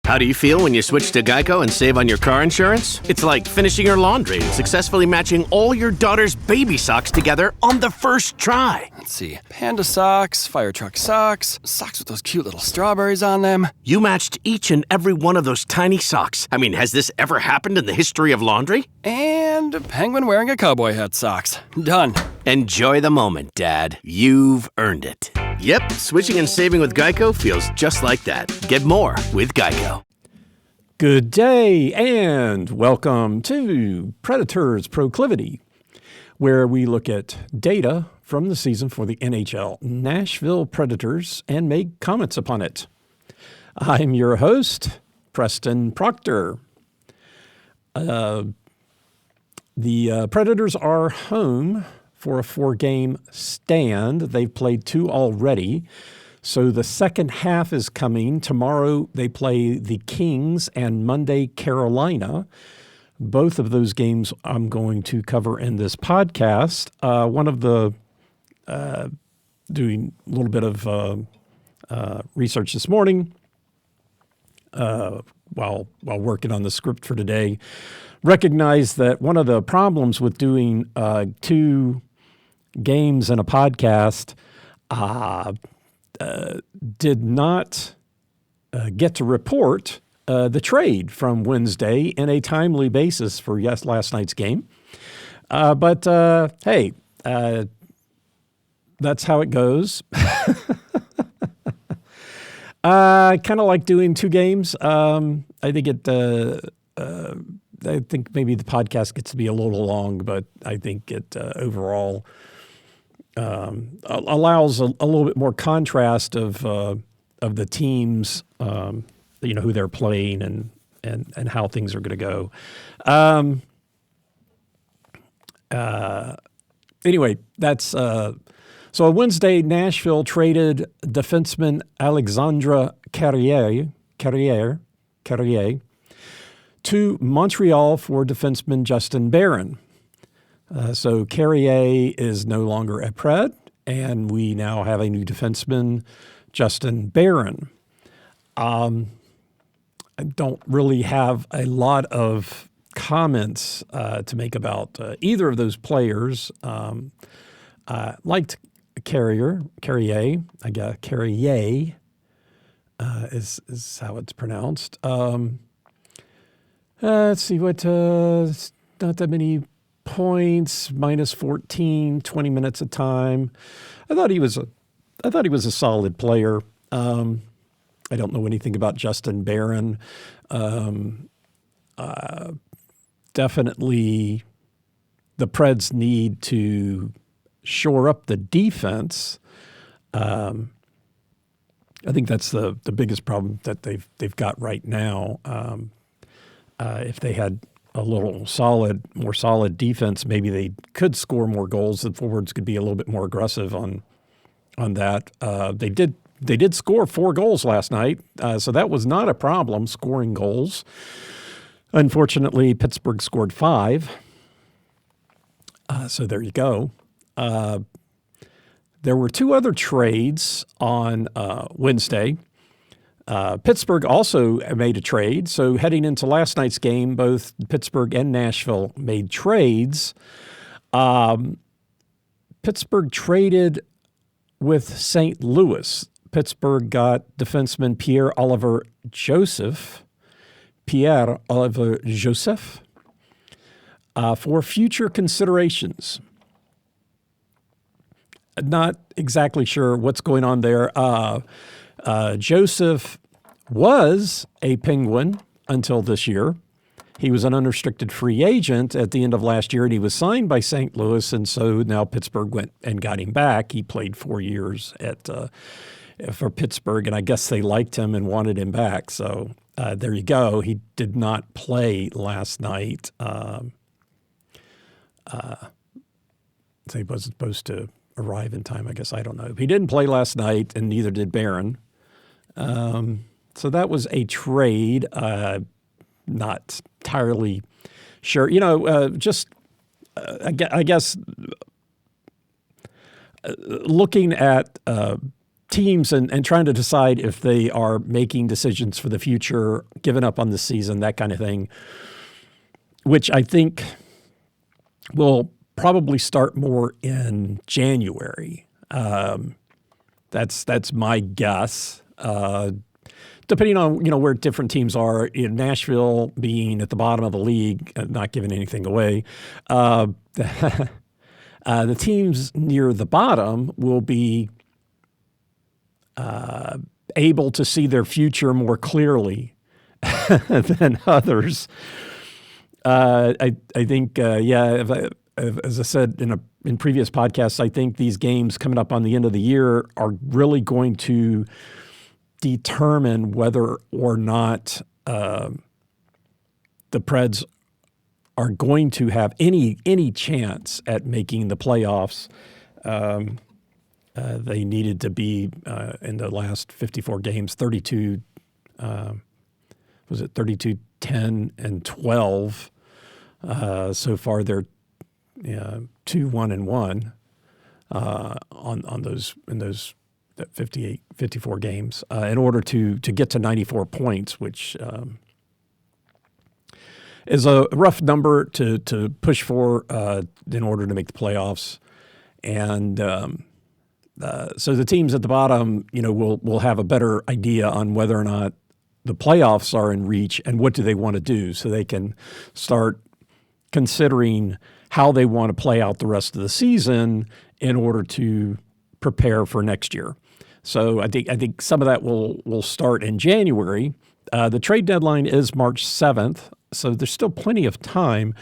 How do you feel when you switch to Geico and save on your car insurance? It's like finishing your laundry and successfully matching all your daughter's baby socks together on the first try. Let's see. Panda socks, fire truck socks, socks with those cute little strawberries on them. You matched each and every one of those tiny socks. I mean, has this ever happened in the history of laundry? And a penguin wearing a cowboy hat socks. Done. Enjoy the moment, Dad. You've earned it. Yep, switching and saving with Geico feels just like that. Get more with Geico. Good day and welcome to Predators Proclivity, where we look at data from the season for the NHL Nashville Predators and make comments upon it. I'm your host, Preston Proctor. The Predators are home for a 4-game stand. They've played 2 already. So the second half is coming. Tomorrow they play the Kings and Monday Carolina. Both of those games I'm going to cover in this podcast. One of the doing a little bit of research this morning while working on the script for today, recognized that one of the problems with doing 2 games in a podcast did not get to report the trade from Wednesday in a timely basis for last night's game. But hey, that's how it goes. I kind of like doing 2 games. I think I think maybe the podcast gets to be a little long, but I think it overall allows a little bit more contrast of the teams, who they're playing and how things are going to go. Anyway, that's so on Wednesday, Nashville traded defenseman Alexandre Carrier to Montreal for defenseman Justin Barron. So Carrier is no longer at Pred, and we now have a new defenseman, Justin Barron. I don't really have a lot of comments to make about either of those players. Liked Carrier. I guess Carrier is how it's pronounced. Let's see what. Not that many points. Minus 14, 20 minutes of time. I thought he was a solid player. I don't know anything about Justin Barron. Definitely, the Preds need to shore up the defense. I think that's the biggest problem that they've got right now. If they had a little more solid defense, maybe they could score more goals. The forwards could be a little bit more aggressive on that. They did score 4 goals last night, so that was not a problem, scoring goals. Unfortunately, Pittsburgh scored 5. So there you go. There were 2 other trades on Wednesday. Pittsburgh also made a trade. So heading into last night's game, both Pittsburgh and Nashville made trades. Pittsburgh traded with St. Louis. Pittsburgh got defenseman Pierre-Olivier Joseph for future considerations. Not exactly sure what's going on there. Joseph was a Penguin until this year. He was an unrestricted free agent at the end of last year, and he was signed by St. Louis, and so now Pittsburgh went and got him back. He played 4 years for Pittsburgh, and I guess they liked him and wanted him back. So there you go. He did not play last night. So he wasn't supposed to arrive in time, I guess. I don't know. He didn't play last night, and neither did Barron. So that was a trade. Not entirely sure. I guess looking at teams and trying to decide if they are making decisions for the future, giving up on the season, that kind of thing, which I think will probably start more in January. That's my guess. Depending on where different teams are, in Nashville being at the bottom of the league, not giving anything away, the teams near the bottom will be able to see their future more clearly than others. I think, as I said in previous podcasts, I think these games coming up on the end of the year are really going to determine whether or not the Preds are going to have any chance at making the playoffs. They needed to be in the last 54 games, 32, 32, 10, and 12. So far, they're 2-1-1 on those 54 games in order to get to 94 points, which is a rough number to push for in order to make the playoffs. And so the teams at the bottom, will have a better idea on whether or not the playoffs are in reach and what do they want to do, so they can start considering how they want to play out the rest of the season in order to prepare for next year. So I think some of that will start in January. The trade deadline is March 7th, so there's still plenty of time.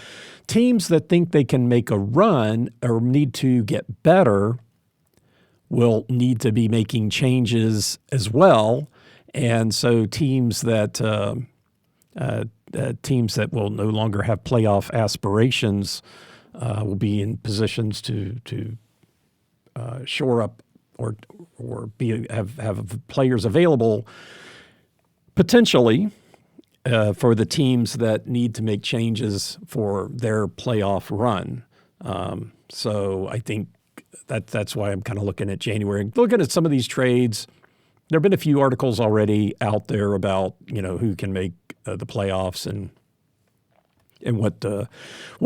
Teams that think they can make a run or need to get better will need to be making changes as well. And so teams that will no longer have playoff aspirations will be in positions to shore up or have players available potentially for the teams that need to make changes for their playoff run. So I think that's why I'm kind of looking at January. Looking at some of these trades, there have been a few articles already out there about who can make the playoffs and what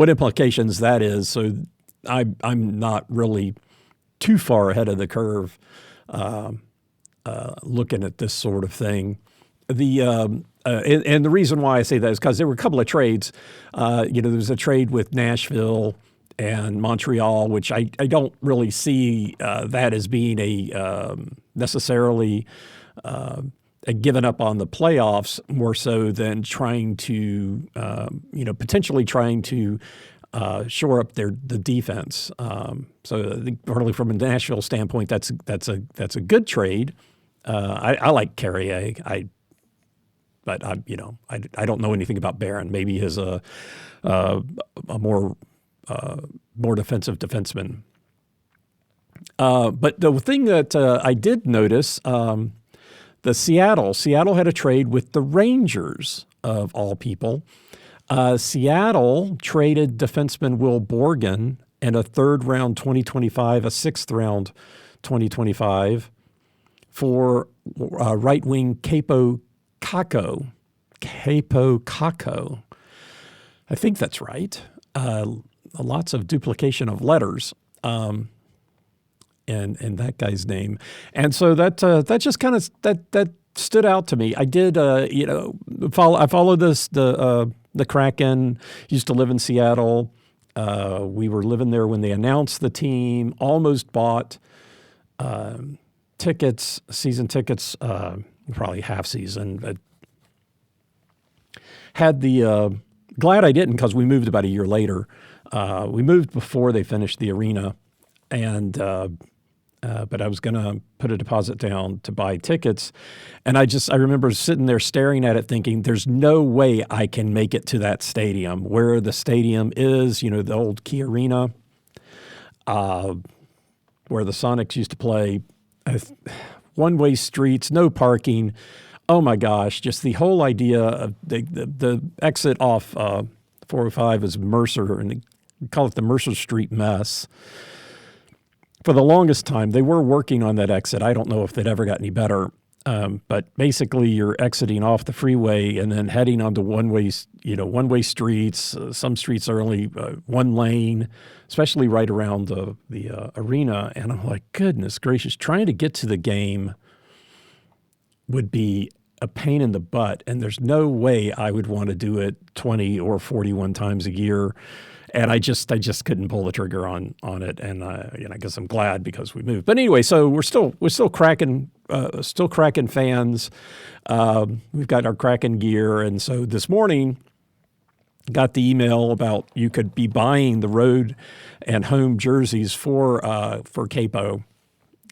implications that is. So I'm not really too far ahead of the curve looking at this sort of thing. And the reason why I say that is because there were a couple of trades. There was a trade with Nashville and Montreal, which I don't really see that as being a necessarily a giving up on the playoffs, more so than trying to potentially trying to shore up the defense. So I think partly from a Nashville standpoint, that's a good trade. I like Carrier. But I don't know anything about Barron. Maybe he's a more defensive defenseman. But the thing that I did notice, the Seattle had a trade with the Rangers, of all people. Seattle traded defenseman Will Borgen and a third-round 2025, a sixth-round 2025 for right-wing Capo Kakko. I think that's right. Lots of duplication of letters in that guy's name. And so that just kind of that stood out to me. I did I followed the Kraken. Used to live in Seattle. We were living there when they announced the team. Almost bought season tickets, probably half season. But had the glad I didn't, because we moved about a year later. We moved before they finished the arena, and but I was going to put a deposit down to buy tickets, and I remember sitting there staring at it, thinking, "There's no way I can make it to that stadium where the stadium is. The old Key Arena, where the Sonics used to play. One-way streets, no parking. Oh my gosh! Just the whole idea of the exit off 405 is Mercer, and they call it the Mercer Street mess. for the longest time, they were working on that exit. I don't know if they'd ever got any better. But basically, you're exiting off the freeway and then heading onto one-way streets. Some streets are only one lane, especially right around the arena. And I'm like, goodness gracious, trying to get to the game would be a pain in the butt. And there's no way I would want to do it 20 or 41 times a year. And I just couldn't pull the trigger on it, and I guess I'm glad because we moved. But anyway, so we're still cracking fans. We've got our Kraken gear, and so this morning got the email about you could be buying the road and home jerseys for Capo,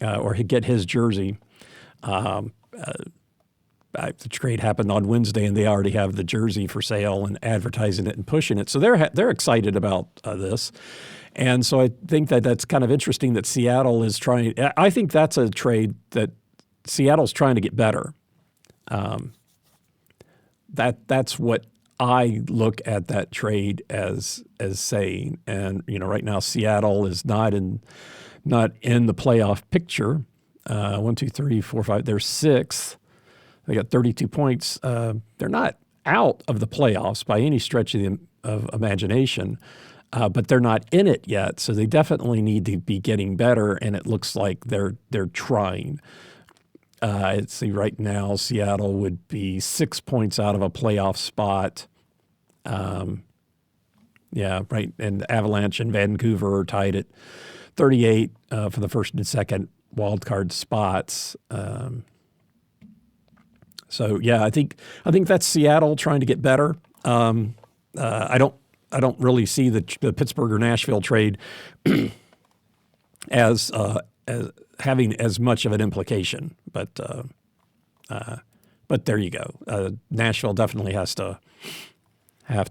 or get his jersey. The trade happened on Wednesday, and they already have the jersey for sale and advertising it and pushing it. So they're excited about this, and so I think that's kind of interesting that Seattle is trying. I think that's a trade that Seattle's trying to get better. That's what I look at that trade as saying. And right now Seattle is not in the playoff picture. 1, 2, 3, 4, 5. They're sixth. They got 32 points. They're not out of the playoffs by any stretch of imagination, but they're not in it yet. So they definitely need to be getting better, and it looks like they're trying. I'd say right now Seattle would be 6 points out of a playoff spot. Right. And Avalanche and Vancouver are tied at 38 for the first and second wild card spots. So yeah, I think that's Seattle trying to get better. I don't really see the Pittsburgh or Nashville trade as having as much of an implication, but there you go. Nashville definitely have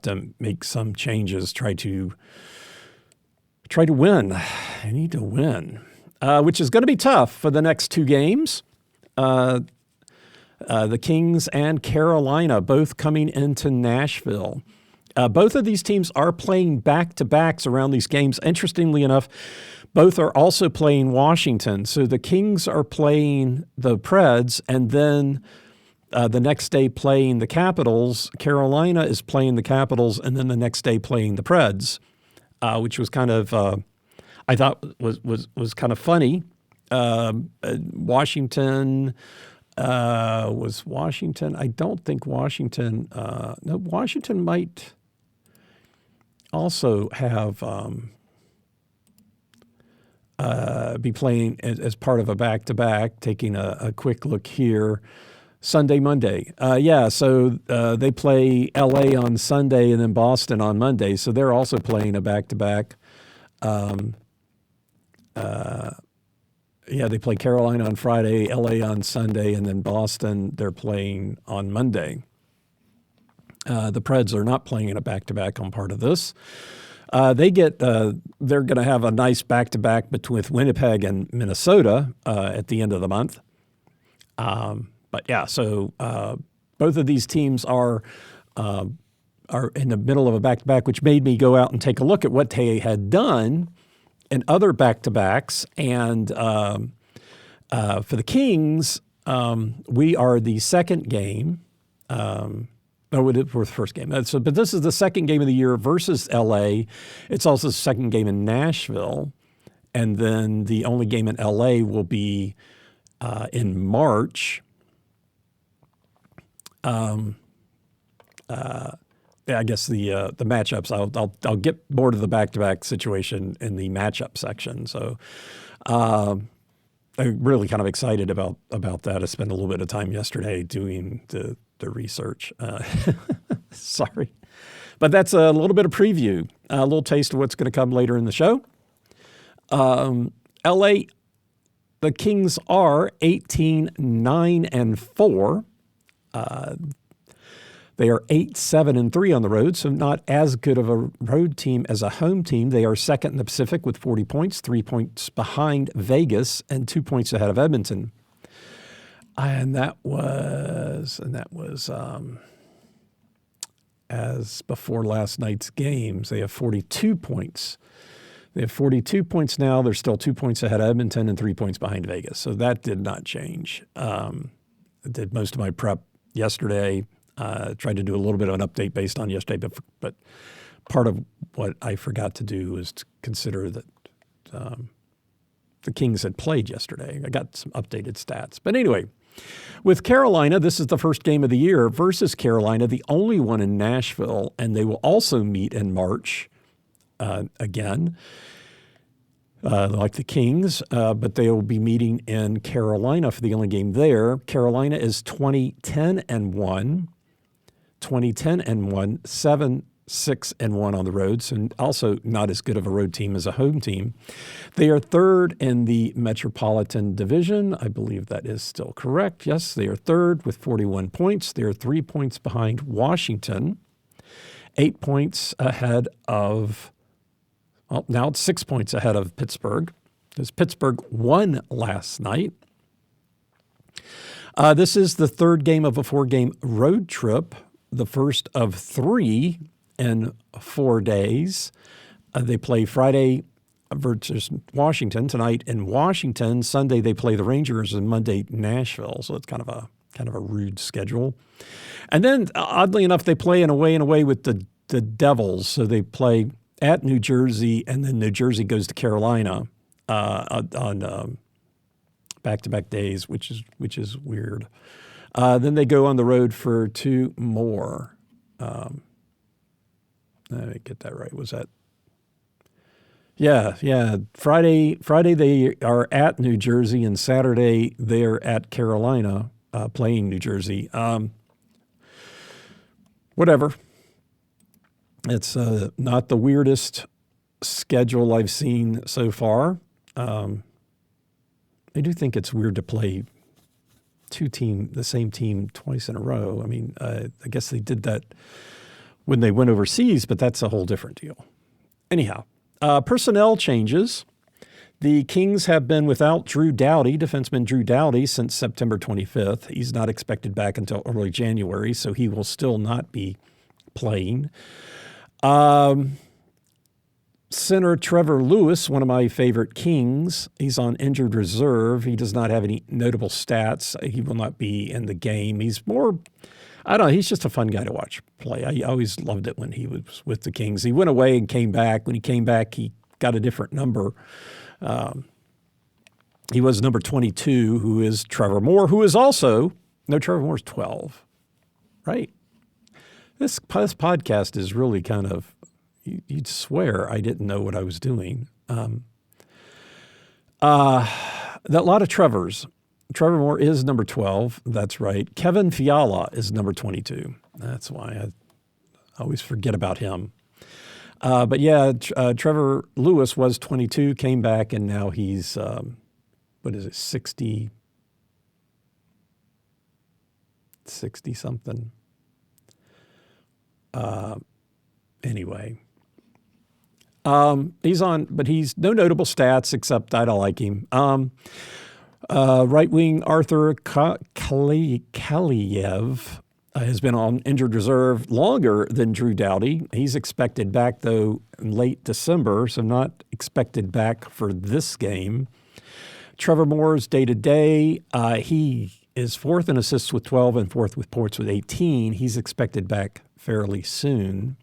to make some changes. Try to win. They need to win, which is going to be tough for the next two games. The Kings and Carolina both coming into Nashville. Both of these teams are playing back-to-backs around these games. Interestingly enough, both are also playing Washington. So the Kings are playing the Preds, and then the next day playing the Capitals. Carolina is playing the Capitals, and then the next day playing the Preds, which was kind of I thought was kind of funny. Washington. Was Washington? I don't think Washington. No, Washington might also have be playing as part of a back-to-back. Taking a quick look here, Sunday, Monday. So they play L.A. on Sunday and then Boston on Monday. So they're also playing a back-to-back. They play Carolina on Friday, L.A. on Sunday, and then Boston, they're playing on Monday. The Preds are not playing in a back-to-back on part of this. They're going to have a nice back-to-back with Winnipeg and Minnesota at the end of the month. So both of these teams are in the middle of a back-to-back, which made me go out and take a look at what they had done in other back-to-backs. And for the Kings, we are the second game. We're the first game. But this is the second game of the year versus L.A. It's also the second game in Nashville. And then the only game in L.A. will be in March. I guess the matchups. I'll get more to the back-to-back situation in the matchup section. So I'm really kind of excited about that. I spent a little bit of time yesterday doing the research. Sorry, but that's a little bit of preview, a little taste of what's going to come later in the show. LA, the Kings are 18-9-4. They are 8-7-3 on the road, so not as good of a road team as a home team. They are second in the Pacific with 40 points, 3 points behind Vegas, and 2 points ahead of Edmonton. And that was as before last night's games. They have 42 points They have 42 points now. They're still 2 points ahead of Edmonton and 3 points behind Vegas. So that did not change. I did most of my prep yesterday. Tried to do a little bit of an update based on yesterday, but part of what I forgot to do was to consider that the Kings had played yesterday. I got some updated stats. But anyway, with Carolina, this is the first game of the year versus Carolina, the only one in Nashville, and they will also meet in March again, like the Kings, but they will be meeting in Carolina for the only game there. Carolina is 20-10-1, 20-10-1, 7-6-1 on the road, so also not as good of a road team as a home team. They are third in the Metropolitan Division. I believe that is still correct. Yes, they are third with 41 points. They are 3 points behind Washington, 8 points ahead of, well, now it's 6 points ahead of Pittsburgh, because Pittsburgh won last night. This is the third game of a 4-game road trip, the first of 3 in 4 days. They play Friday versus Washington tonight in Washington. Sunday they play the Rangers, and Monday Nashville. So it's kind of a rude schedule. And then oddly enough, they play in away with the Devils. So they play at New Jersey, and then New Jersey goes to Carolina on back-to-back days, which is weird. Then they go on the road for 2 more. Let me get that right. Was that? Yeah. Friday they are at New Jersey, and Saturday they're at Carolina playing New Jersey. Whatever. It's not the weirdest schedule I've seen so far. I do think it's weird to play the same team twice in a row. I mean, I guess they did that when they went overseas, but that's a whole different deal. Anyhow, personnel changes. The Kings have been without Drew Doughty, defenseman Drew Doughty, since September 25th. He's not expected back until early January, so he will still not be playing. Center Trevor Lewis, one of my favorite Kings, he's on injured reserve. He does not have any notable stats. He will not be in the game. He's more, I don't know, he's just a fun guy to watch play. I always loved it when he was with the Kings. He went away and came back. When he came back, he got a different number. He was number 22, who is Trevor Moore, who is also, no, Trevor Moore's 12, right? This podcast is really kind of, you'd swear I didn't know what I was doing. A lot of Trevors. Trevor Moore is number 12. That's right. Kevin Fiala is number 22. That's why I always forget about him. But yeah, Trevor Lewis was 22, came back, and now he's, 60 something. Anyway, he's on, but he's no notable stats except I don't like him. Right wing Arthur Kaliev has been on injured reserve longer than Drew Doughty. He's expected back, though, in late December, so not expected back for this game. Trevor Moore's day-to-day, he is fourth in assists with 12 and fourth with points with 18. He's expected back fairly soon.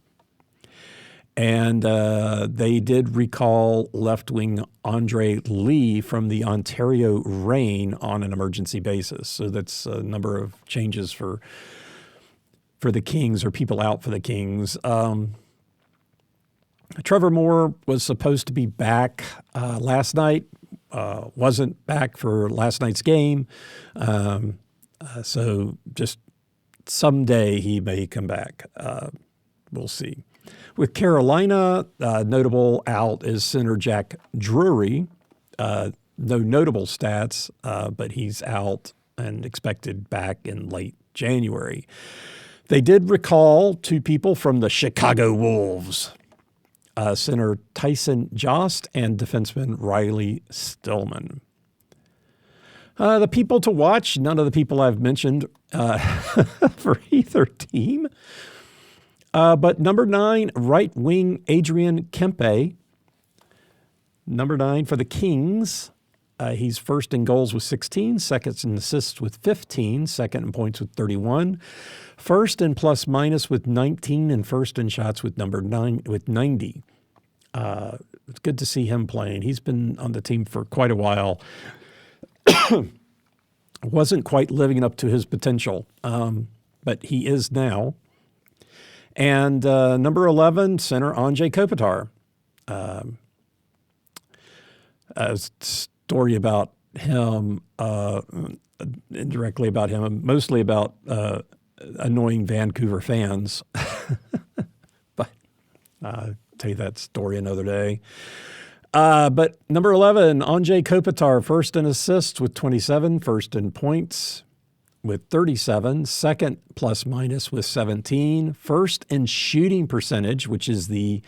And they did recall left wing Andre Lee from the Ontario Reign on an emergency basis. So that's a number of changes for the Kings, or people out for the Kings. Trevor Moore was supposed to be back last night, wasn't back for last night's game. So just someday he may come back. We'll see. With Carolina, notable out is center Jack Drury. No notable stats, but he's out and expected back in late January. They did recall 2 people from the Chicago Wolves, center Tyson Jost and defenseman Riley Stillman. The people to watch, none of the people I've mentioned for either team. But number 9, right wing Adrian Kempe Number 9 for the Kings. He's first in goals with 16, second in assists with 15, second in points with 31, first in plus minus with 19, and first in shots with number 9 with 90. It's good to see him playing. He's been on the team for quite a while. Wasn't quite living up to his potential, but he is now. And number 11, center Andrei Kopitar. A story about him, indirectly about him, mostly about annoying Vancouver fans. But I'll tell you that story another day. But number 11, Andrei Kopitar, first in assists with 27, first in points with 37, second plus minus with 17, first in shooting percentage, which is the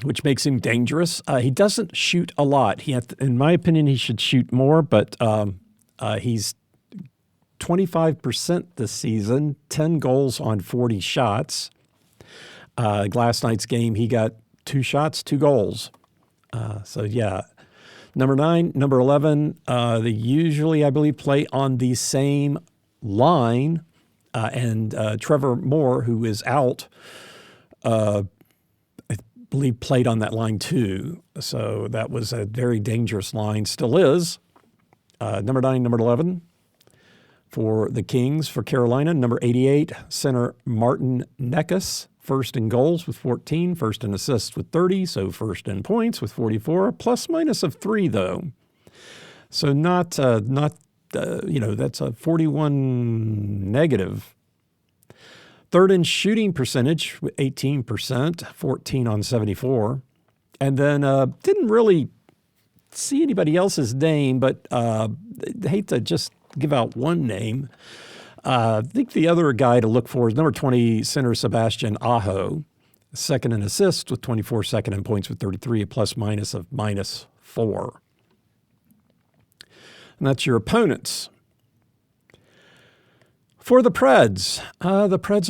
which makes him dangerous. He doesn't shoot a lot. In my opinion, he should shoot more, but he's 25% this season, 10 goals on 40 shots. Last night's game, he got 2 shots, 2 goals. So, yeah. Number 9, number 11, they usually, I believe, play on the same line. And Trevor Moore, who is out, I believe played on that line too. So that was a very dangerous line, still is. Number 9, number 11 for the Kings. For Carolina, number 88, center Martin Necas, first in goals with 14, first in assists with 30, so first in points with 44, plus minus of 3 though. So that's a 41 negative. Third in shooting percentage with 18%, 14 on 74. And then didn't really see anybody else's name, but I hate to just give out one name. I think the other guy to look for is number 20, center Sebastian Aho, second in assists with 24, second in points with 33, a plus minus of -4. And that's your opponents. For the Preds are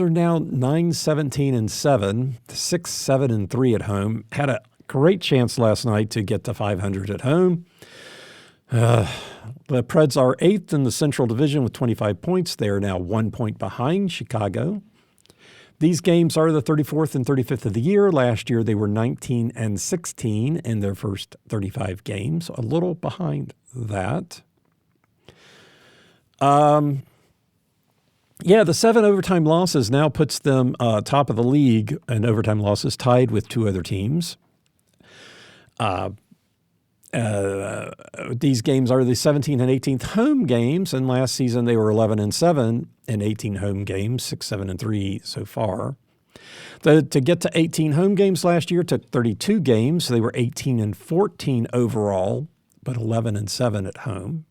now 9-17-7, 6-7-3 at home. Had a great chance last night to get to 500 at home. The Preds are 8th in the Central Division with 25 points. They are now 1 point behind Chicago. These games are the 34th and 35th of the year. Last year, they were 19-16 in their first 35 games, a little behind that. The 7 overtime losses now puts them top of the league in overtime losses, tied with 2 other teams. These games are the 17th and 18th home games, and last season they were 11-7 in 18 home games, 6-7-3 so far. To get to 18 home games last year took 32 games, so they were 18-14 overall, but 11-7 at home.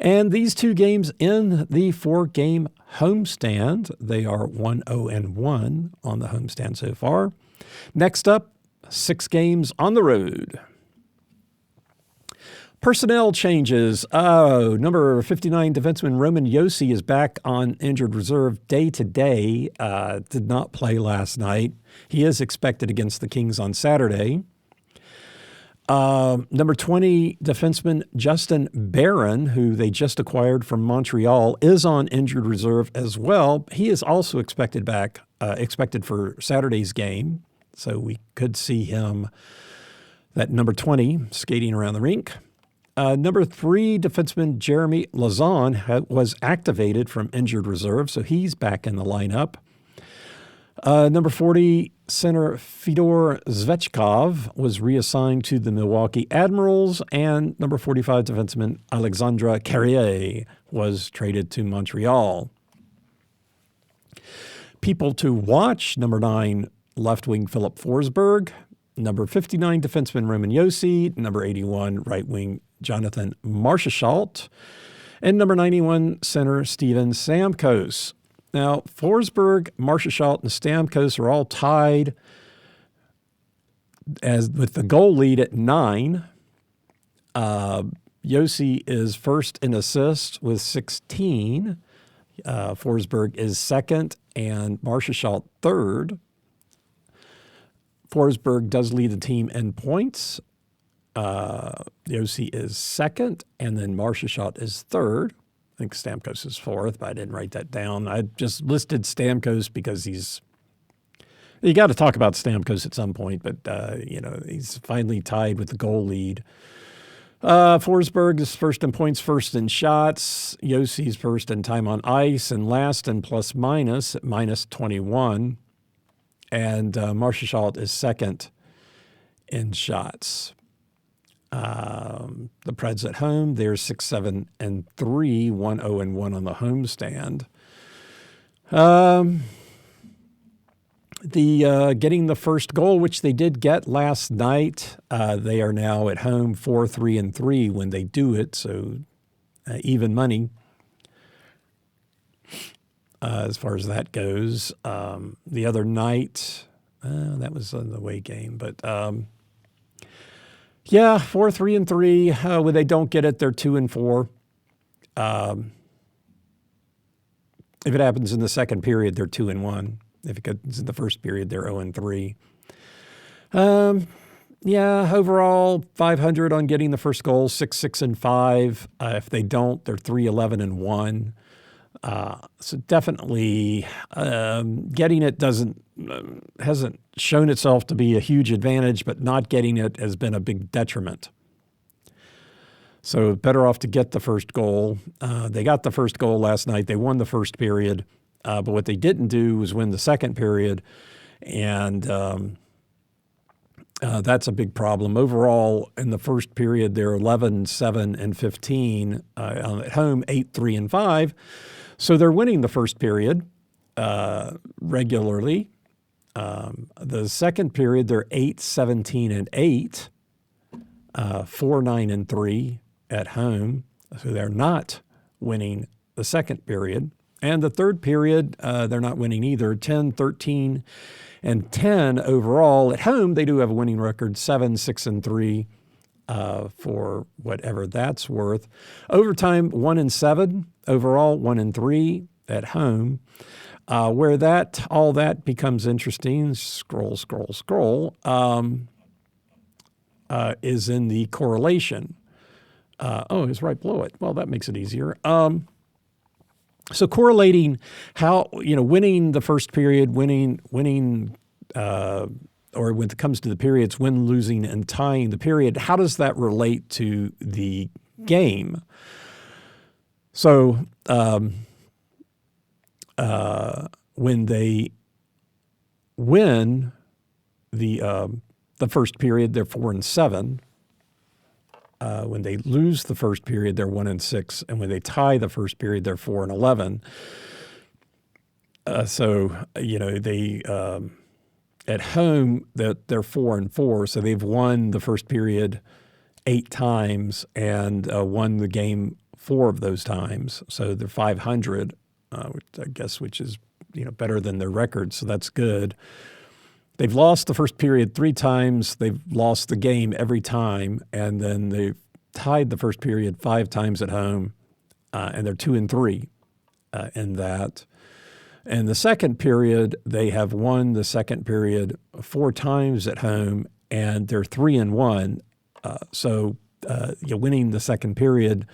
And these 2 games in the 4-game homestand, they are 1-0-1 on the homestand so far. Next up, 6 games on the road. Personnel changes. Number 59 defenseman Roman Josi is back on injured reserve day-to-day. Did not play last night. He is expected against the Kings on Saturday. Number 20 defenseman Justin Barron, who they just acquired from Montreal, is on injured reserve as well. He is also expected for Saturday's game. So we could see him, that number 20, skating around the rink. Number 3 defenseman Jeremy Lauzon was activated from injured reserve, so he's back in the lineup. Number 40 center Fyodor Zvechkov was reassigned to the Milwaukee Admirals, and number 45 defenseman Alexandre Carrier was traded to Montreal. People to watch: number 9 left wing Philip Forsberg, number 59 defenseman Roman Josi, number 81 right wing Jonathan Marchessault, and number 91 center Steven Stamkos. Now, Forsberg, Marchessault, and Stamkos are all tied with the goal lead at 9. Josi is first in assists with 16. Forsberg is second, and Marchessault third. Forsberg does lead the team in points. Josi is second, and then Marchessault is third. I think Stamkos is fourth, but I didn't write that down. I just listed Stamkos because you got to talk about Stamkos at some point, but he's finally tied with the goal lead. Forsberg is first in points, first in shots. Josi's first in time on ice, and last in plus minus at minus 21. And Marchessault is second in shots. The Preds at home, they're 6-7-3, 1-0-1 on the homestand. Getting the first goal, which they did get last night, they are now at home 4-3-3 when they do it, so even money as far as that goes. The other night, that was an away game, but 4-3-3. When they don't get it, they're 2-4. If it happens in the second period, they're 2-1. If it happens in the first period, they're 0-3. Overall, 500 on getting the first goal, 6-6-5. If they don't, they're 3-11-1. So definitely getting it hasn't shown itself to be a huge advantage, but not getting it has been a big detriment. So better off to get the first goal. They got the first goal last night. They won the first period, but what they didn't do was win the second period, and that's a big problem. Overall, in the first period, they're 11-7-15 at home, 8-3-5. So they're winning the first period regularly. The second period, they're 8-17-8, 4-9-3 at home. So they're not winning the second period. And the third period, they're not winning either, 10-13-10 overall. At home, they do have a winning record, 7-6-3 for whatever that's worth. Overtime, 1-7 overall, 1-3 at home. Where all that becomes interesting, scroll, is in the correlation. It's right below it. Well, that makes it easier. So correlating how, winning the first period, winning, or when it comes to the periods, win, losing, and tying the period, how does that relate to the game? So when they win the first period, they're 4-7. When they lose the first period, they're 1-6, and when they tie the first period, they're 4-11. They at home they're 4-4, so they've won the first period 8 times and won the game 4 of those times. So they're 500, which is better than their record. So that's good. They've lost the first period 3 times. They've lost the game every time, and then they've tied the first period 5 times at home, and they're 2-3 in that. And the second period, they have won the second period 4 times at home, and they're 3-1. You're winning the second period,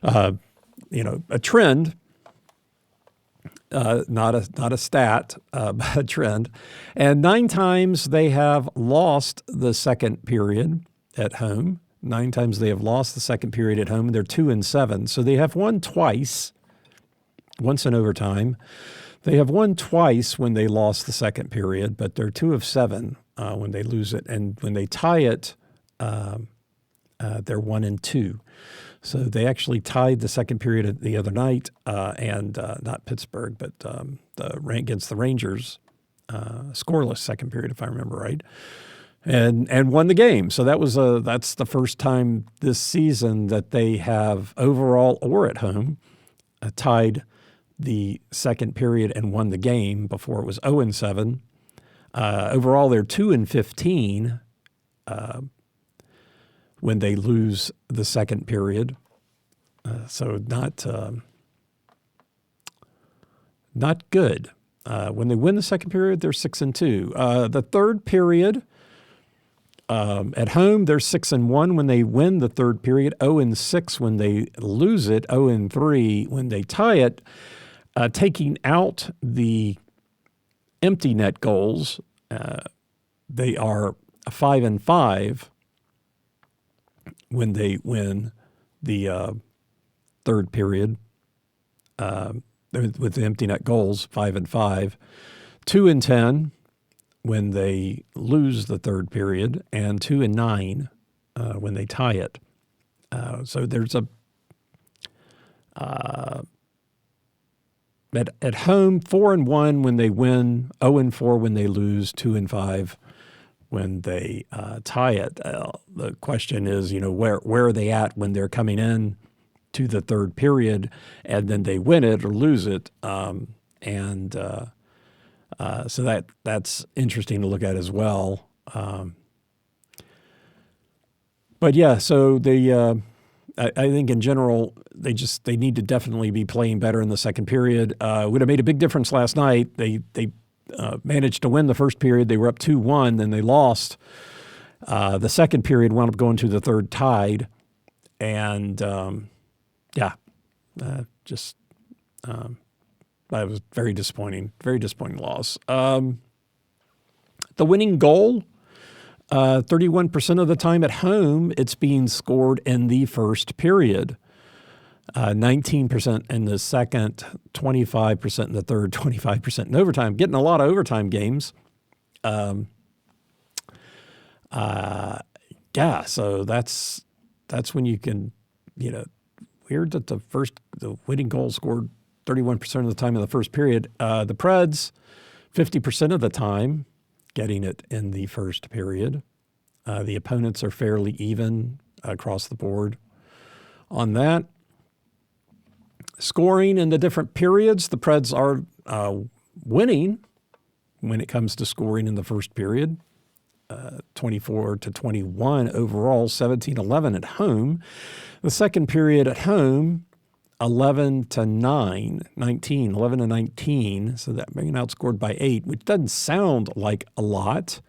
a trend. Not a stat, but a trend. And 9 times they have lost the second period at home. 9 times they have lost the second period at home. They're 2-7. So they have won twice, once in overtime. They have won twice when they lost the second period, but they're 2 of 7 when they lose it. And when they tie it, they're 1-2. So they actually tied the second period the other night, and not Pittsburgh, but against the Rangers, scoreless second period, if I remember right, and won the game. So that's the first time this season that they have overall or at home tied the second period and won the game. Before it was 0-7. Overall, they're 2-15. When they lose the second period. So not good. When they win the second period, they're 6-2. The third period, at home, they're 6-1 when they win the third period, 0-6 when they lose it, 0-3 when they tie it. Taking out the empty net goals, they are 5-5 when they win the third period. With the empty net goals, 5-5, 2-10 when they lose the third period, and 2-9 when they tie it. So there's at home 4-1 when they win, 0-4 when they lose, 2-5 when they tie it. The question is, where are they at when they're coming in to the third period, and then they win it or lose it, so that's interesting to look at as well. But yeah, so I think in general they need to definitely be playing better in the second period. Would have made a big difference last night. They managed to win the first period. They were up 2-1, then they lost. The second period wound up going to the third tied, and that was very disappointing loss. The winning goal, 31% of the time at home, it's being scored in the first period. 19% in the second, 25% in the third, 25% in overtime. Getting a lot of overtime games. So that's when you can, weird that the winning goal scored 31% of the time in the first period. The Preds, 50% of the time, getting it in the first period. The opponents are fairly even across the board on that. Scoring in the different periods, the Preds are winning when it comes to scoring in the first period. 24-21 overall, 17-11 at home. The second period at home, 11-19. So that being outscored by 8, which doesn't sound like a lot.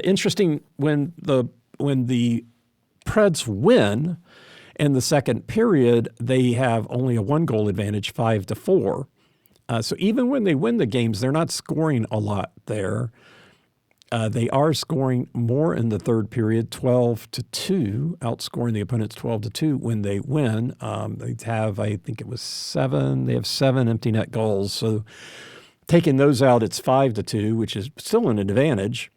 Interesting when the Preds win in the second period, they have only a 1-goal advantage, 5-4. So even when they win the games, they're not scoring a lot there. They are scoring more in the third period, 12-2, outscoring the opponents 12-2 when they win. They have, I think it was 7. They have 7 empty net goals. So taking those out, it's 5-2, which is still an advantage.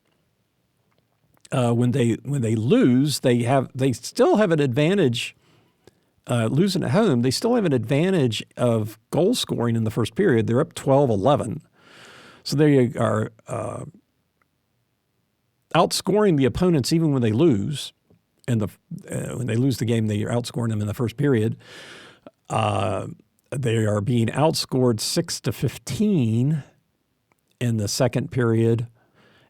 When they lose, they still have an advantage. Losing at home, they still have an advantage of goal scoring in the first period. They're up 12-11. So they are outscoring the opponents even when they lose. When they lose the game, they are outscoring them in the first period. They are being outscored 6-15 in the second period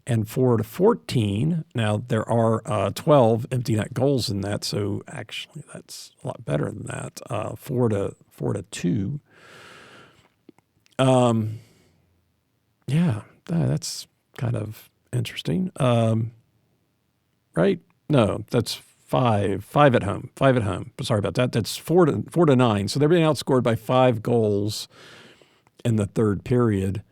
and 4-14. Now, there are 12 empty net goals in that, so actually that's a lot better than that. 4-2. That's kind of interesting. Right? No, that's 5 at home. 5 at home. Sorry about that. That's 4-9. So they're being outscored by 5 goals in the third period.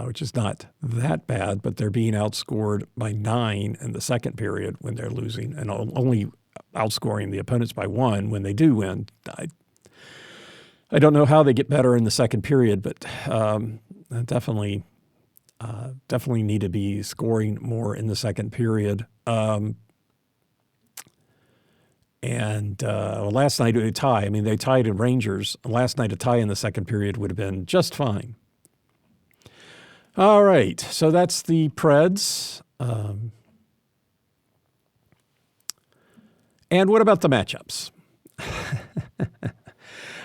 Which is not that bad, but they're being outscored by 9 in the second period when they're losing, and only outscoring the opponents by 1 when they do win. I don't know how they get better in the second period, but definitely need to be scoring more in the second period. Last night a tie. I mean, they tied in Rangers. Last night a tie in the second period would have been just fine. All right, so that's the Preds. And what about the matchups?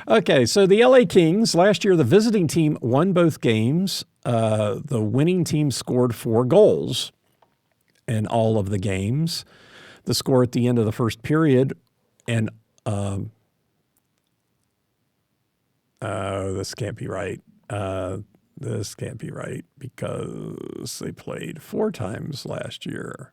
Okay, so the LA Kings, last year the visiting team won both games. The winning team scored 4 goals in all of the games. the score at the end of the first period. And this can't be right. This can't be right because they played 4 times last year.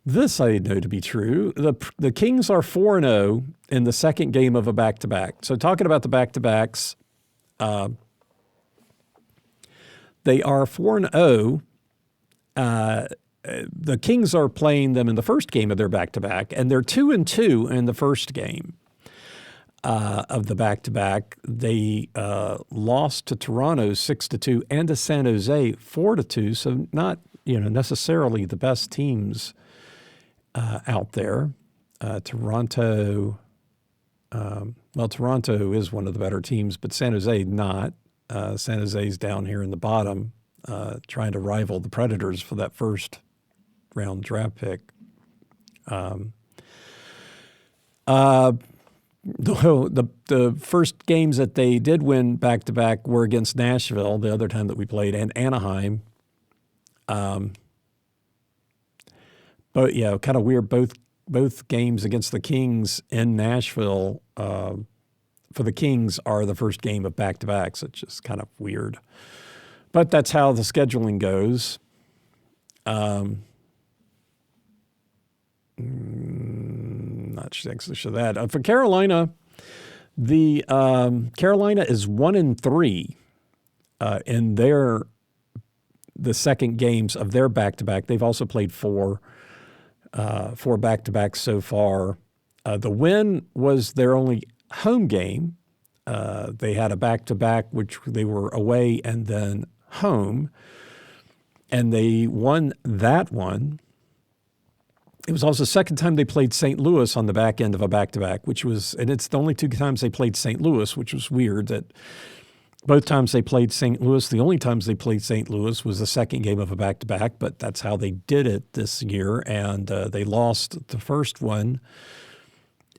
This I know to be true. The Kings are 4-0 in the second game of a back-to-back. So talking about the back-to-backs, they are 4-0. The Kings are playing them in the first game of their back-to-back, and they're 2-2 in the first game of the back-to-back. They lost to Toronto 6-2 and to San Jose 4-2. So not necessarily the best teams out there. Toronto is one of the better teams, but San Jose not. San Jose's down here in the bottom, trying to rival the Predators for that first round draft pick. The first games that they did win back-to-back were against Nashville, the other time that we played, and Anaheim. But yeah, kind of weird. Both games against the Kings in Nashville for the Kings are the first game of back-to-backs. It's just kind of weird. But that's how the scheduling goes. Not sure that. For Carolina, the Carolina is 1-3 in the second games of their back-to-back. They've also played 4 back-to-backs so far. The win was their only home game. They had a back-to-back, which they were away and then home, and they won that one. It was also the second time they played St. Louis on the back end of a back-to-back, and it's the only 2 times they played St. Louis, which was weird that both times they played St. Louis, the only times they played St. Louis was the second game of a back-to-back, but that's how they did it this year, and they lost the first one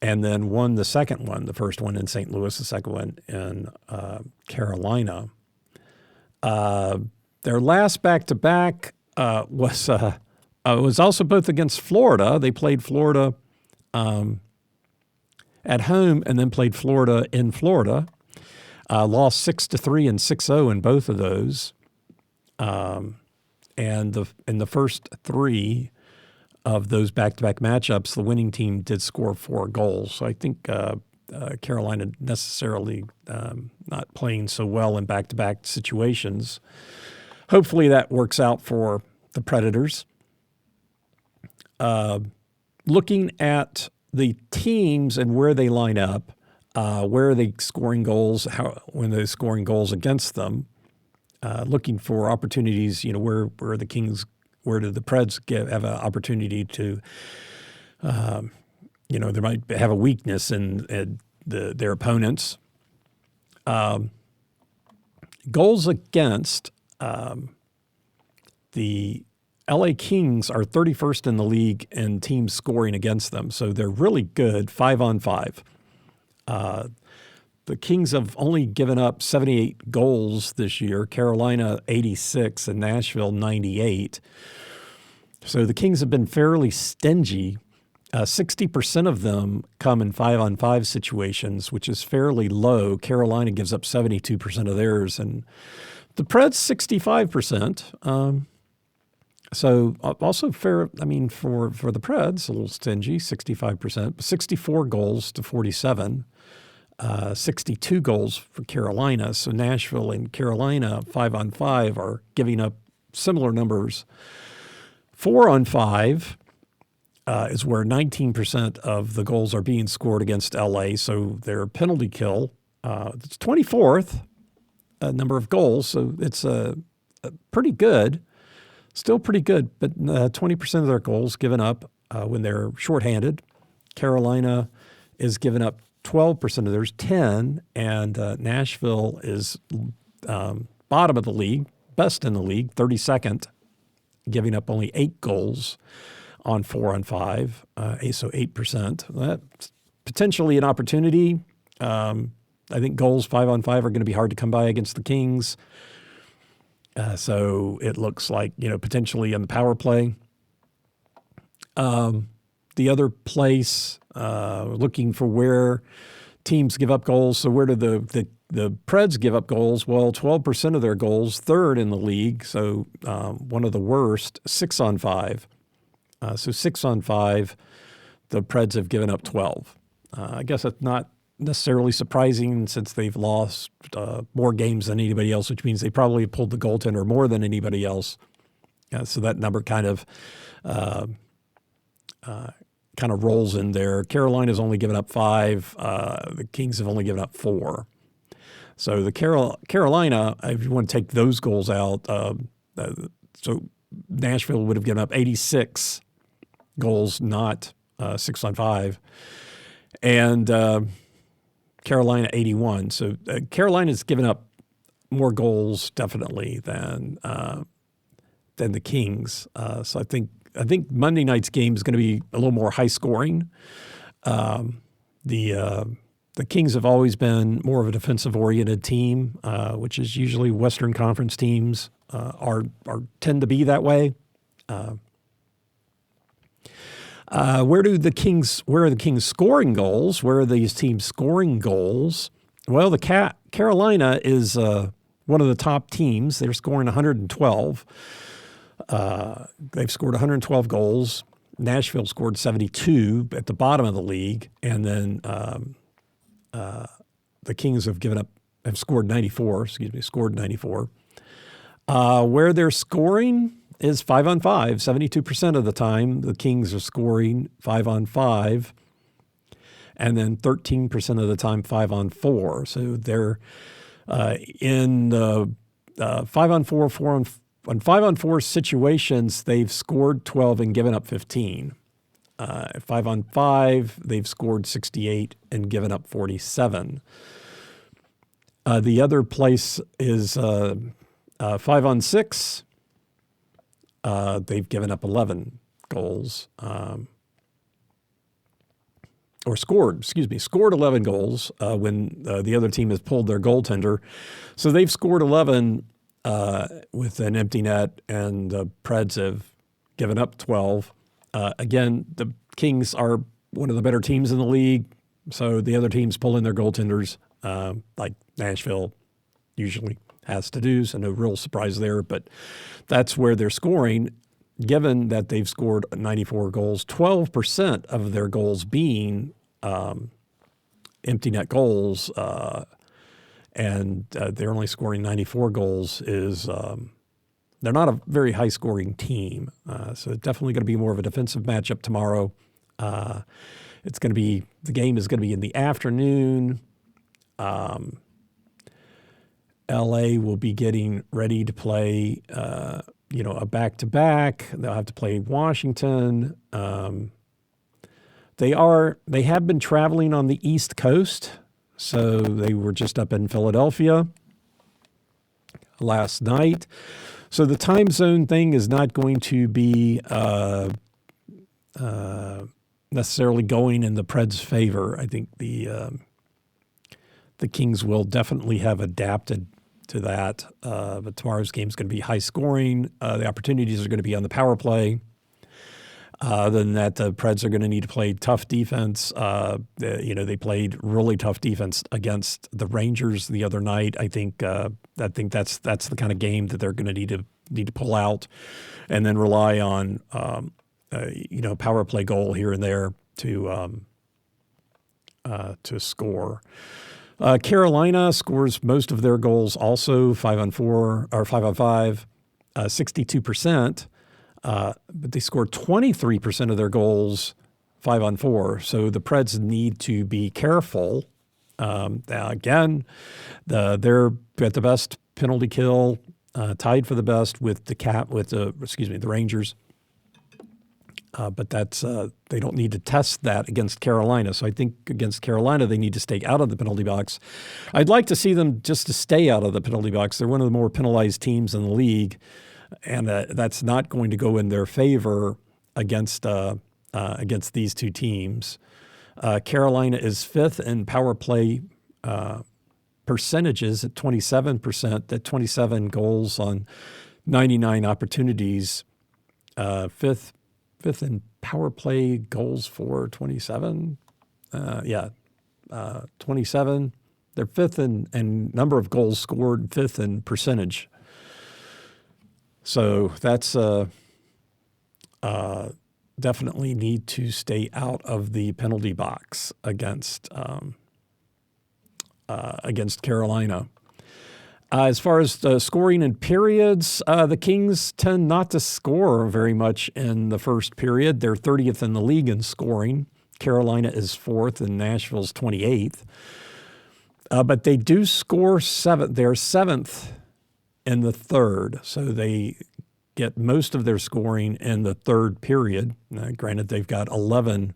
and then won the second one, the first one in St. Louis, the second one in Carolina. Their last back-to-back was also both against Florida. They played Florida at home and then played Florida in Florida. Lost 6-3 and 6-0 in both of those. And in the first 3 of those back-to-back matchups, the winning team did score 4 goals. So I think Carolina necessarily not playing so well in back-to-back situations. Hopefully that works out for the Predators. Looking at the teams and where they line up, where are they scoring goals, when they're scoring goals against them, looking for opportunities, where the Kings, where do the Preds have an opportunity to, they might have a weakness in their opponents. Goals against, the LA Kings are 31st in the league in teams scoring against them, so they're really good 5-on-5. The Kings have only given up 78 goals this year, Carolina 86 and Nashville 98. So the Kings have been fairly stingy. 60% of them come in 5-on-5 situations, which is fairly low. Carolina gives up 72% of theirs, and the Preds 65%. So also fair, for the Preds, a little stingy, 65%, 64 goals to 47, 62 goals for Carolina. So Nashville and Carolina, 5-on-5, are giving up similar numbers. 4-on-5 is where 19% of the goals are being scored against LA. So their penalty kill, it's 24th number of goals. So it's pretty good. Still pretty good, but 20% of their goals given up when they're shorthanded. Carolina is giving up 12% of theirs, 10, and Nashville is bottom of the league, best in the league, 32nd, giving up only 8 goals on 4-on-5, so 8%. That's potentially an opportunity. I think goals 5-on-5 are going to be hard to come by against the Kings. So it looks like, potentially in the power play. The other place, looking for where teams give up goals. So where do the Preds give up goals? Well, 12% of their goals, third in the league. So one of the worst, 6-on-5. So 6-on-5, the Preds have given up 12. I guess that's not necessarily surprising since they've lost more games than anybody else, which means they probably pulled the goaltender more than anybody else. So that number kind of rolls in there. Carolina's only given up 5. The Kings have only given up 4. So the Carolina, if you want to take those goals out, so Nashville would have given up 86 goals, not 6-on-5, and Carolina 81. So Carolina's given up more goals definitely than the Kings. So I think Monday night's game is going to be a little more high scoring. The Kings have always been more of a defensive oriented team, which is usually Western Conference teams tend to be that way. Where are the Kings scoring goals? Where are these teams scoring goals? Well, Carolina is one of the top teams. They're scoring 112. They've scored 112 goals. Nashville scored 72 at the bottom of the league, and then the Kings have scored 94. Scored 94. Where they're scoring is 5-on-5. 72% of the time, the Kings are scoring 5-on-5, and then 13% of the time 5-on-4. So they're in the 5-on-4, on 5-on-4 situations, they've scored 12 and given up 15. 5-on-5, they've scored 68 and given up 47. The other place is 5-on-6. They've given up 11 goals, scored 11 goals when the other team has pulled their goaltender. So they've scored 11 with an empty net, and the Preds have given up 12. Again, the Kings are one of the better teams in the league, so the other teams pull in their goaltenders, like Nashville usually has to do, so no real surprise there. But that's where they're scoring, given that they've scored 94 goals, 12% of their goals being empty net goals, and they're only scoring 94 goals is they're not a very high-scoring team. So it's definitely going to be more of a defensive matchup tomorrow. The game is going to be in the afternoon. LA will be getting ready to play, a back-to-back. They'll have to play Washington. They have been traveling on the East Coast, so they were just up in Philadelphia last night. So the time zone thing is not going to be necessarily going in the Preds' favor. I think the Kings will definitely have adapted to that. But tomorrow's game is going to be high scoring. The opportunities are going to be on the power play. Other than that, the Preds are going to need to play tough defense. They played really tough defense against the Rangers the other night. I think that's the kind of game that they're going to need to pull out, and then rely on power play goal here and there to score. Carolina scores most of their goals also 5-on-4 or 5-on-5, 62%. But they score 23% of their goals 5-on-4. So the Preds need to be careful. Again, they're at the best penalty kill, tied for the best with the Rangers. But that's they don't need to test that against Carolina. So I think against Carolina, they need to stay out of the penalty box. I'd like to see them just to stay out of the penalty box. They're one of the more penalized teams in the league. And that's not going to go in their favor against these two teams. Carolina is fifth in power play percentages at 27%, at 27 goals on 99 opportunities. Fifth in power play goals for 27. 27. They're fifth in number of goals scored, fifth in percentage. So that's definitely need to stay out of the penalty box against Carolina. As far as the scoring in periods, the Kings tend not to score very much in the first period. They're 30th in the league in scoring. Carolina is 4th and Nashville's 28th. But they do score 7th. They're 7th in the third, so they get most of their scoring in the third period. Granted, they've got 11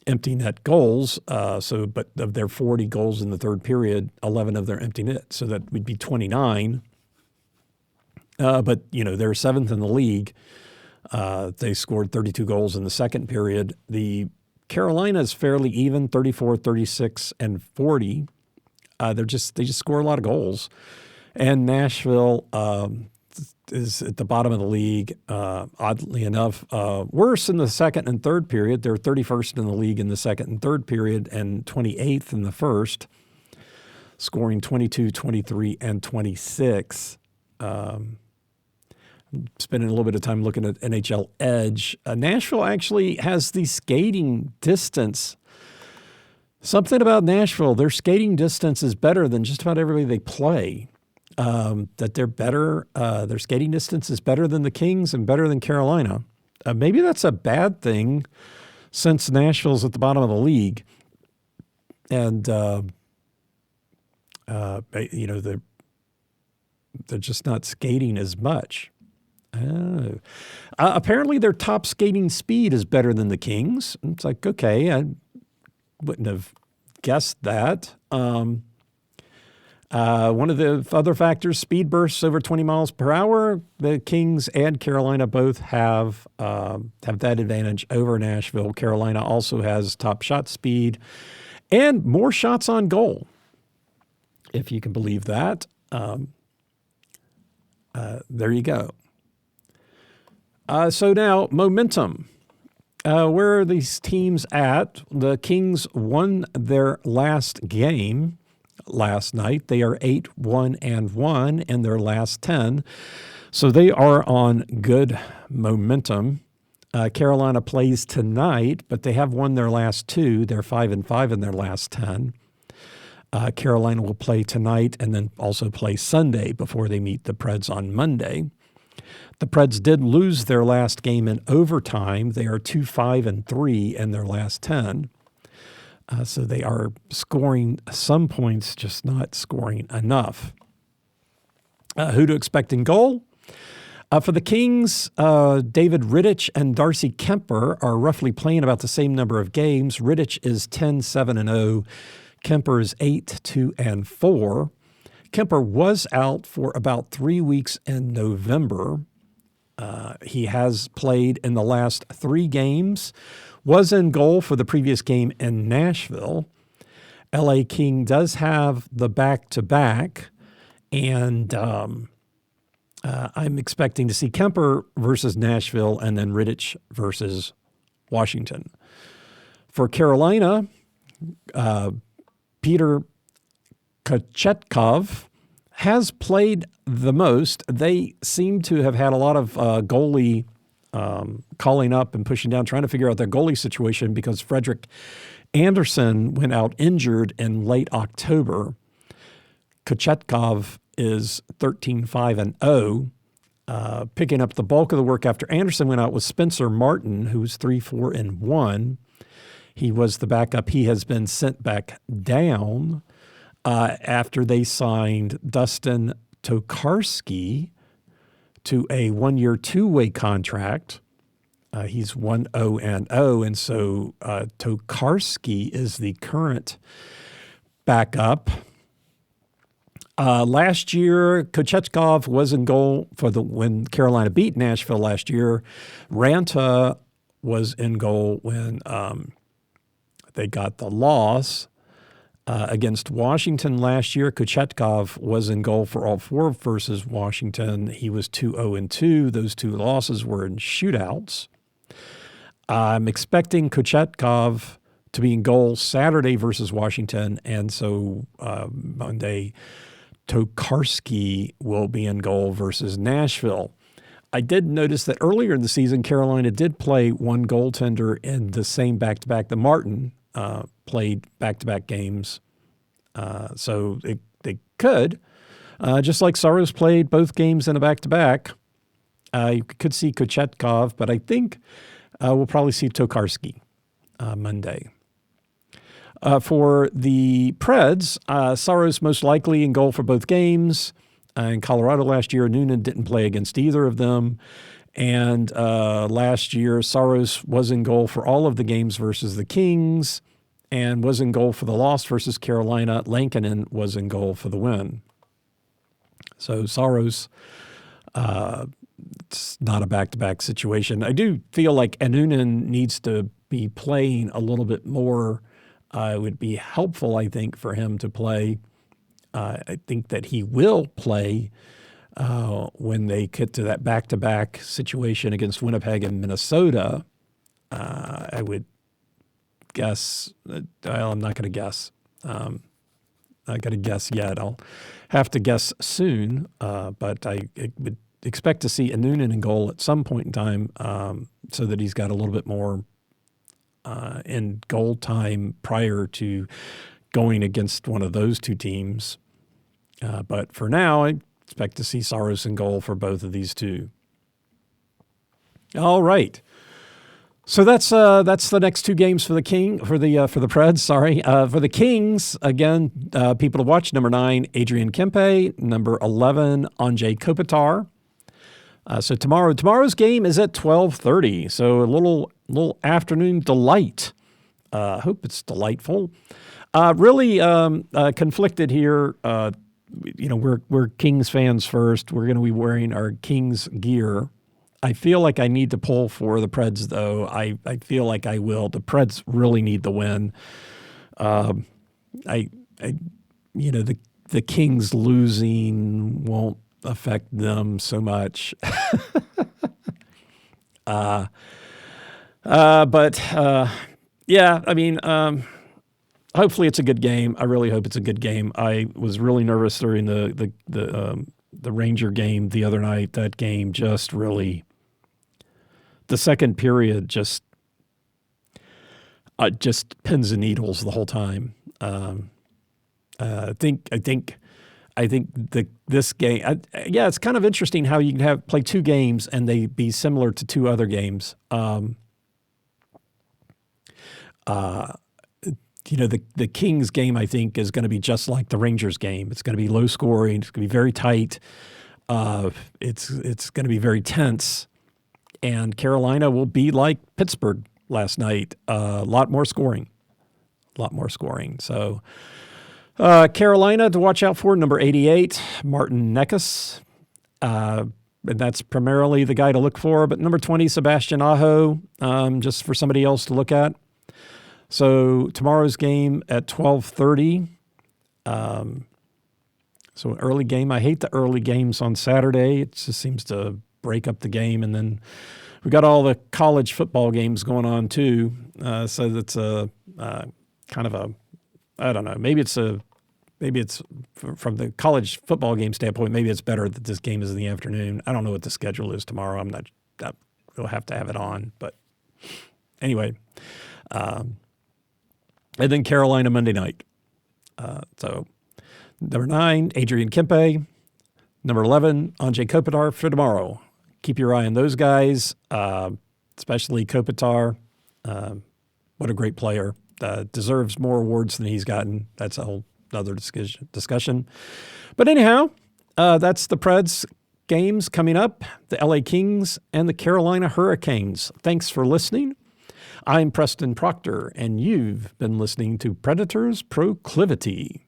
empty net goals, but of their 40 goals in the third period, 11 of their empty net, so that would be 29. But, they're 7th in the league. They scored 32 goals in the second period. The Carolina is fairly even, 34, 36, and 40. They just score a lot of goals. And Nashville is at the bottom of the league, oddly enough. Worse in the second and third period. They're 31st in the league in the second and third period and 28th in the first, scoring 22, 23, and 26. Spending a little bit of time looking at NHL Edge. Nashville actually has the skating distance. Something about Nashville, their skating distance is better than just about everybody they play. That they're better, their skating distance is better than the Kings and better than Carolina. Maybe that's a bad thing since Nashville's at the bottom of the league. And, they're just not skating as much. Apparently their top skating speed is better than the Kings. It's like, okay, I wouldn't have guessed that. One of the other factors, speed bursts over 20 miles per hour. The Kings and Carolina both have that advantage over Nashville. Carolina also has top shot speed and more shots on goal, if you can believe that. There you go. So now, momentum. Where are these teams at? The Kings won their last game last night. They are 8-1-1 in their last 10. So they are on good momentum. Carolina plays tonight, but they have won their last 2. They're 5-5 in their last 10. Carolina will play tonight and then also play Sunday before they meet the Preds on Monday. The Preds did lose their last game in overtime. They are 2-5-3 in their last 10. So they are scoring some points, just not scoring enough. Who to expect in goal? For the Kings, David Rittich and Darcy Kemper are roughly playing about the same number of games. Rittich is 10-7-0. Kemper is 8-2-4. Kemper was out for about 3 weeks in November. He has played in the last 3 games, was in goal for the previous game in Nashville. LA King does have the back-to-back, and I'm expecting to see Kemper versus Nashville and then Rittich versus Washington. For Carolina, Peter Kochetkov has played the most. They seem to have had a lot of goalie calling up and pushing down, trying to figure out their goalie situation because Frederick Anderson went out injured in late October. Kochetkov is 13-5-0, picking up the bulk of the work after Anderson went out with Spencer Martin, who's 3-4-1. He was the backup. He has been sent back down after they signed Dustin Tokarski to a 1-year, 2-way contract. He's 1-0-0, and so Tokarski is the current backup. Last year, Kochetkov was in goal when Carolina beat Nashville last year. Ranta was in goal when they got the loss. Against Washington last year, Kochetkov was in goal for all four versus Washington. He was 2-0-2. Those two losses were in shootouts. I'm expecting Kochetkov to be in goal Saturday versus Washington, and so Monday, Tokarski will be in goal versus Nashville. I did notice that earlier in the season, Carolina did play one goaltender in the same back-to-back. The Martin played back-to-back games, so they could. Just like Saros played both games in a back-to-back, you could see Kochetkov, but I think we'll probably see Tokarski Monday. For the Preds, Saros most likely in goal for both games. In Colorado last year, Noonan didn't play against either of them. And last year, Saros was in goal for all of the games versus the Kings and was in goal for the loss versus Carolina. Lankinen was in goal for the win. So Saros, it's not a back-to-back situation. I do feel like Noonan needs to be playing a little bit more. It would be helpful, I think, for him to play. I think that he will play when they get to that back-to-back situation against Winnipeg and Minnesota. I would guess, I'm not going to guess. I'm not going to guess yet. I'll have to guess soon, but I would expect to see Noonan in goal at some point in time so that he's got a little bit more in goal time prior to going against one of those two teams. But for now, I expect to see Saros in goal for both of these two. All right. So that's the next two games for the Preds. Sorry, for the Kings again. People to watch: number 9, Adrian Kempe; number 11, Andrei Kopitar. So tomorrow's game is at 12:30. So a little afternoon delight. Hope it's delightful. Really conflicted here. We're Kings fans first. We're going to be wearing our Kings gear. I feel like I need to pull for the Preds, though. I feel like I will. The Preds really need the win. The Kings losing won't affect them so much. Hopefully it's a good game. I really hope it's a good game. I was really nervous during the Ranger game the other night. That game just really, the second period just pins and needles the whole time. I think this game. It's kind of interesting how you can play two games and they be similar to two other games. The Kings game, I think, is going to be just like the Rangers game. It's going to be low scoring. It's going to be very tight. It's going to be very tense. And Carolina will be like Pittsburgh last night. A lot more scoring. So Carolina to watch out for, number 88, Martin Necas. And that's primarily the guy to look for. But number 20, Sebastian Aho, just for somebody else to look at. So tomorrow's game at 12:30. So an early game. I hate the early games on Saturday. It just seems to break up the game. And then we got all the college football games going on too. So that's a kind of a, I don't know, maybe it's from the college football game standpoint, maybe it's better that this game is in the afternoon. I don't know what the schedule is tomorrow. We'll have to have it on. But anyway, and then Carolina Monday night. So number 9, Adrian Kempe. Number 11, Andrei Kopitar for tomorrow. Keep your eye on those guys, especially Kopitar. What a great player. Deserves more awards than he's gotten. That's a whole other discussion. But anyhow, that's the Preds games coming up, the LA Kings and the Carolina Hurricanes. Thanks for listening. I'm Preston Proctor, and you've been listening to Predators Proclivity.